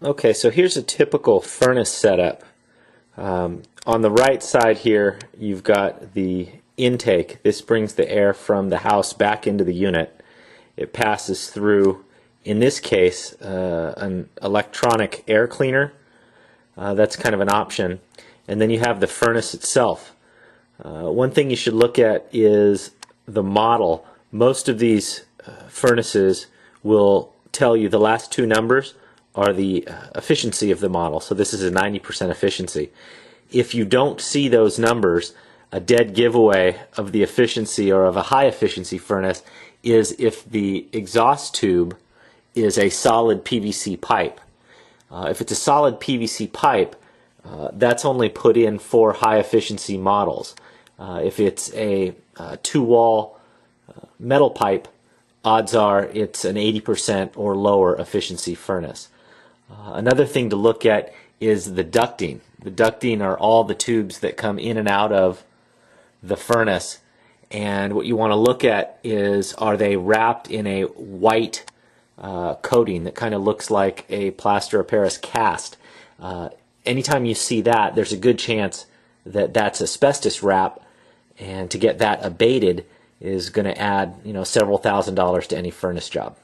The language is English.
Okay, so here's a typical furnace setup. On the right side here, you've got the intake. This brings the air from the house back into the unit. It passes through, in this case, an electronic air cleaner. That's kind of an option. And then you have the furnace itself. One thing you should look at is the model. Most of these furnaces will tell you the last two numbers are the efficiency of the model. So this is a 90% efficiency. If you don't see those numbers, a dead giveaway of the efficiency or of a high efficiency furnace is if the exhaust tube is a solid PVC pipe. If it's a solid PVC pipe, that's only put in for high efficiency models. If it's a two-wall metal pipe, odds are it's an 80% or lower efficiency furnace. Another thing to look at is the ducting. The ducting are all the tubes that come in and out of the furnace, and what you want to look at is, are they wrapped in a white coating that kind of looks like a plaster of Paris cast. Anytime you see that, there's a good chance that that's asbestos wrap, and to get that abated is going to add, several $1,000s to any furnace job.